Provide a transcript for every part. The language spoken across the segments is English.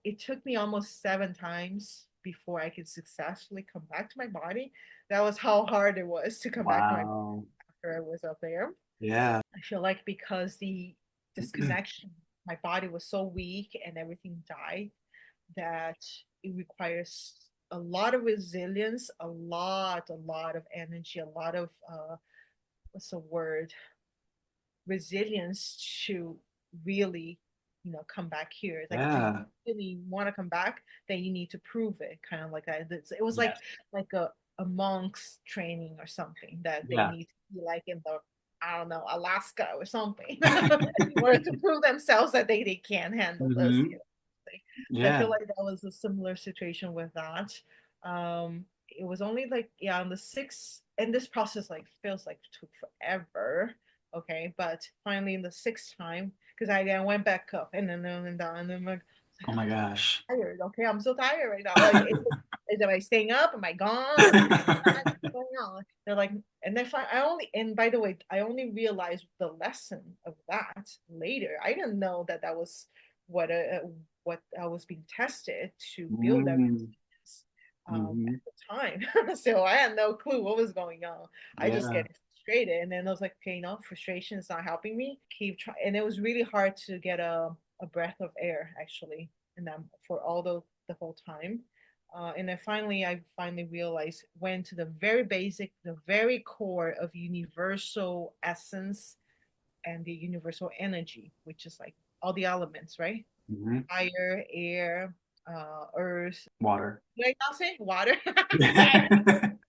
So it took me almost 7 times before I could successfully come back to my body. That was how hard it was to come back to my body Wow. after I was up there. Yeah. I feel like because the disconnection, my body was so weak and everything died that it requires a lot of resilience, a lot of energy, a lot of what's the word? Resilience to really, come back here. Like if you Yeah. really want to come back, then you need to prove it. Kind of like that. It was Yes. like a monk's training or something that they Yeah. need to be like in the, I don't know, Alaska or something, in order to prove themselves that they can handle this. Hmm. So I feel Yeah. like that was a similar situation with that. It was only like, yeah, on the sixth, and this process like feels like took forever. Okay, but finally in the sixth time, because I went back up and then down, and then I'm like, Oh my gosh. tired. Okay, I'm so tired right now. Like, am I staying up? Am I gone? Am I coming back? What's going on? They're like, and then I only, and by the way, I only realized the lesson of that later. I didn't know that that was what what I was being tested to build that Mm. resilience Hmm. at the time. So I had no clue what was going on. I just Yeah. get frustrated, and then I was like, okay, no, frustration is not helping me. Keep trying, and it was really hard to get a breath of air actually and then for all the whole time. And then I finally realized went to the very basic, the very core of universal essence and the universal energy, which is like all the elements, right? Hmm. Fire, air, earth. Water. Did I not say water? Yes.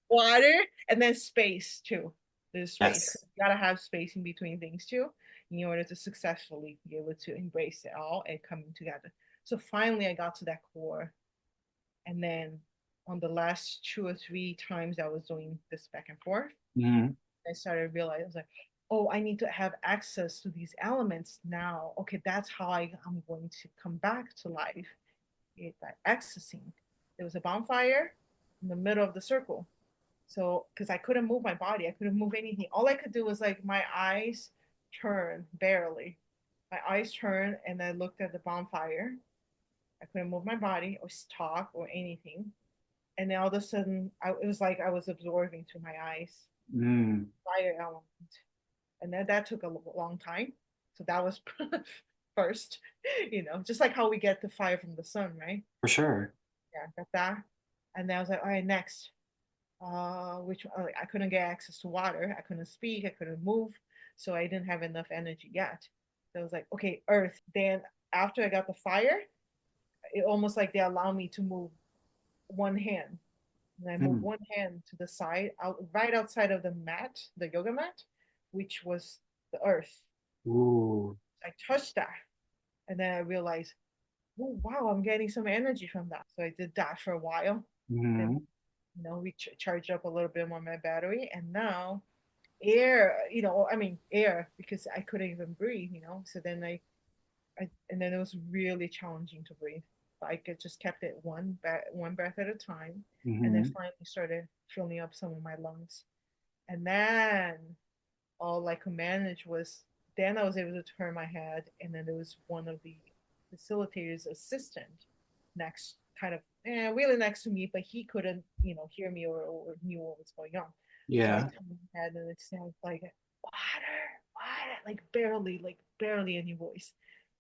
Water, and then space too. There's space. You gotta have space in between things too, in order to successfully be able to embrace it all and coming together. So finally, I got to that core, and then on the last 2 or 3 times I was doing this back and forth, Hmm. I started realizing I was like, oh, I need to have access to these elements now. Okay, that's how I'm going to come back to life. By accessing. There was a bonfire in the middle of the circle. So, because I couldn't move my body, I couldn't move anything. All I could do was like my eyes turn barely. My eyes turned, and I looked at the bonfire. I couldn't move my body or talk or anything. And then all of a sudden, it was like I was absorbing through my eyes Mm. fire element. And then that took a long time. So that was first, just like how we get the fire from the sun, right? For sure. Yeah, got that. And then I was like, all right, next. Which like, I couldn't get access to water. I couldn't speak. I couldn't move. So I didn't have enough energy yet. So I was like, okay, earth. Then after I got the fire, it almost like they allow me to move one hand. And I moved Mm. one hand to the side, right outside of the mat, the yoga mat, which was the earth. Ooh. I touched that. And then I realized, oh, wow, I'm getting some energy from that. So I did that for a while. Then, Hmm. we charged up a little bit more my battery. And now air, I mean, air, because I couldn't even breathe. So then and then it was really challenging to breathe. I just kept it one breath at a time, and then Hmm. finally started filling up some of my lungs. And then all I could manage was then I was able to turn my head, and then there was one of the facilitators' assistant next, kind of really next to me, but he couldn't, hear me or knew what was going on. So I Yeah. turned my head, and it sounded like water, water, like barely any voice.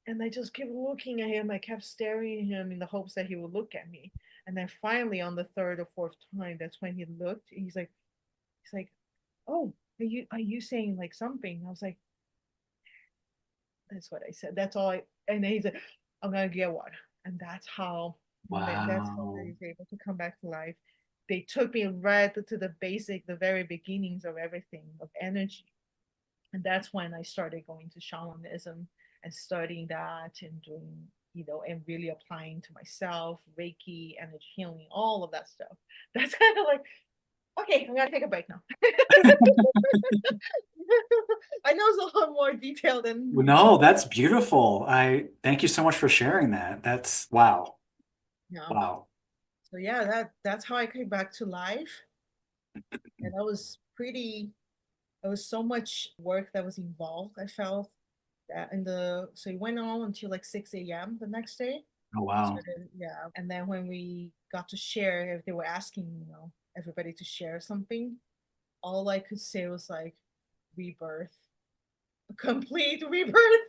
And I just kept looking at him. I kept staring at him in the hopes that he would look at me. And then finally, on the third or fourth time, that's when he looked. He's like, "Oh, are you saying like something?" I was like, "That's what I said. That's all I." And then he's like, "I'm gonna get water." And that's how I Wow. was able to come back to life. They took me right to the very beginnings of everything, of energy. And that's when I started going to shamanism and studying that and doing, and really applying to myself, Reiki, energy healing, all of that stuff. That's kind of like, okay, I'm gonna take a break now. I know it's a lot more detailed than No, that's beautiful. I thank you so much for sharing that. That's wow. yeah. Wow. So yeah, that's how I came back to life. And that was pretty there was so much work that was involved. I felt that so it went on until like 6 a.m. the next day. Oh, wow. Yeah. And then when we got to share, if they were asking, everybody to share something, all I could say was like rebirth, a complete rebirth.